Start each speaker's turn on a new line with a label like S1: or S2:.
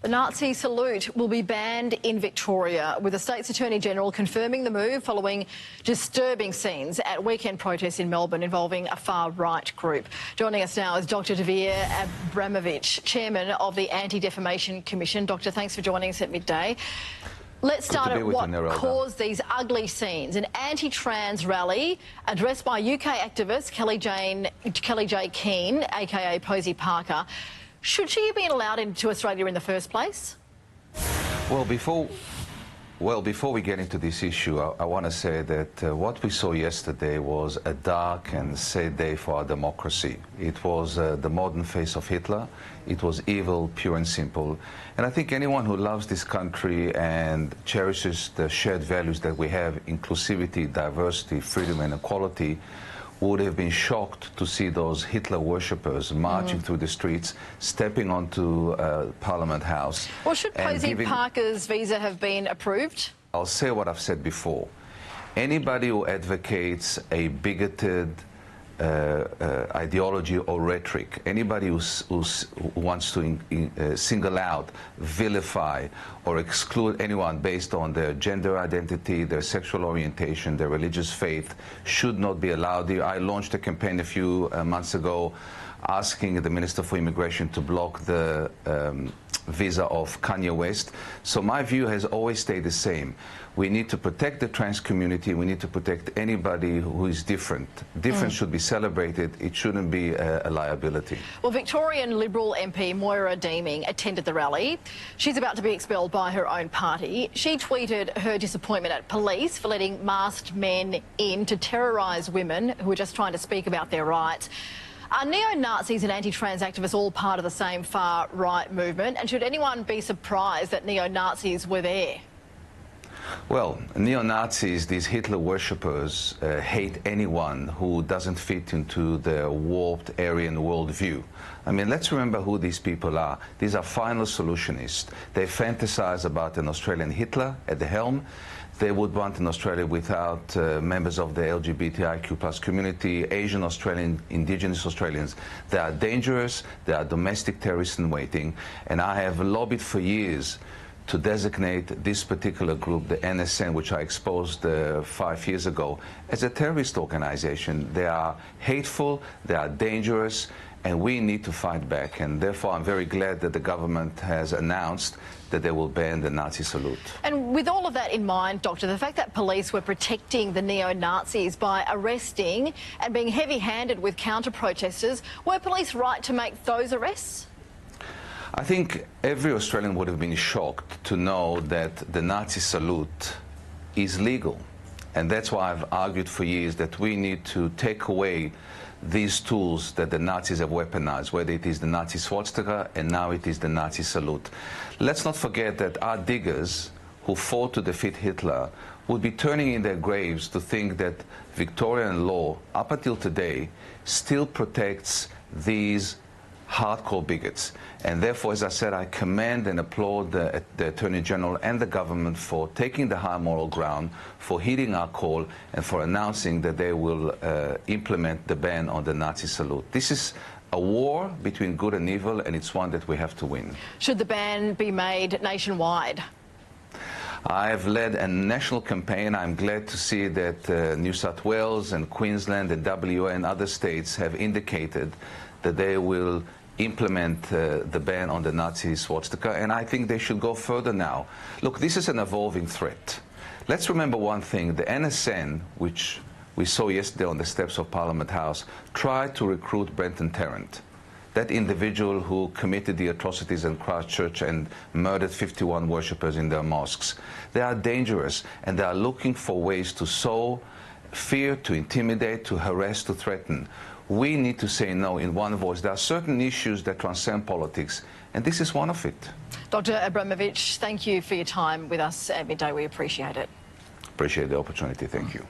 S1: The Nazi salute will be banned in Victoria, with the state's Attorney-General confirming the move following disturbing scenes at weekend protests in Melbourne involving a far-right group. Joining us now is Dr Dvir Abramovich, Chairman of the Anti-Defamation Commission. Doctor, thanks for joining us at midday. Let's start at what caused these ugly scenes. An anti-trans rally addressed by UK activist Kelly J Keane, aka Posy Parker. Should she have been allowed into Australia in the first place?
S2: Well, before we get into this issue, I want to say that what we saw yesterday was a dark and sad day for our democracy. It was the modern face of Hitler. It was evil, pure and simple. And I think anyone who loves this country and cherishes the shared values that we have, inclusivity, diversity, freedom and equality, would have been shocked to see those Hitler worshippers marching through the streets, stepping onto Parliament House.
S1: Well, should Posy Parker's visa have been approved?
S2: I'll say what I've said before. Anybody who advocates a bigoted ideology or rhetoric, anybody who wants to single out, vilify or exclude anyone based on their gender identity, their sexual orientation, their religious faith, should not be allowed here. I launched a campaign a few months ago asking the Minister for Immigration to block the visa of Kanye West. So my view has always stayed the same. We need to protect the trans community. We need to protect anybody who is different. Difference should be celebrated. It shouldn't be a liability.
S1: Well, Victorian Liberal MP Moira Deeming attended the rally. She's about to be expelled by her own party. She tweeted her disappointment at police for letting masked men in to terrorise women who are just trying to speak about their rights. Are neo-Nazis and anti-trans activists all part of the same far-right movement? And should anyone be surprised that neo-Nazis were there?
S2: Well, neo-Nazis, these Hitler worshippers, hate anyone who doesn't fit into their warped Aryan worldview. I mean, let's remember who these people are. These are final solutionists. They fantasize about an Australian Hitler at the helm. They would want an Australia without members of the LGBTIQ+ community, Asian Australian, Indigenous Australians. They are dangerous. They are domestic terrorists in waiting. And I have lobbied for years to designate this particular group, the NSN, which I exposed 5 years ago, as a terrorist organization. They are hateful, they are dangerous, and we need to fight back. And therefore, I'm very glad that the government has announced that they will ban the Nazi salute.
S1: And with all of that in mind, Doctor, the fact that police were protecting the neo-Nazis by arresting and being heavy-handed with counter-protesters, were police right to make those arrests?
S2: I think every Australian would have been shocked to know that the Nazi salute is legal. And that's why I've argued for years that we need to take away these tools that the Nazis have weaponized, whether it is the Nazi swastika and now it is the Nazi salute. Let's not forget that our diggers who fought to defeat Hitler would be turning in their graves to think that Victorian law, up until today, still protects these hardcore bigots. And therefore, as I said, I commend and applaud the Attorney General and the government for taking the high moral ground, for heeding our call, and for announcing that they will implement the ban on the Nazi salute. This is a war between good and evil, and it's one that we have to win. Should
S1: the ban be made nationwide?
S2: I have led a national campaign. I'm glad to see that New South Wales and Queensland and WA and other states have indicated that they will implement the ban on the Nazi swastika, and I think they should go further now. Look, this is an evolving threat. Let's remember one thing. The NSN, which we saw yesterday on the steps of Parliament House, tried to recruit Brenton Tarrant, that individual who committed the atrocities in Christchurch and murdered 51 worshippers in their mosques. They are dangerous, and they are looking for ways to sow fear, to intimidate, to harass, to threaten. We need to say no in one voice. There are certain issues that transcend politics, and this is one of it.
S1: Dr Abramovich, thank you for your time with us at midday. We appreciate it.
S2: Appreciate the opportunity. Thank you.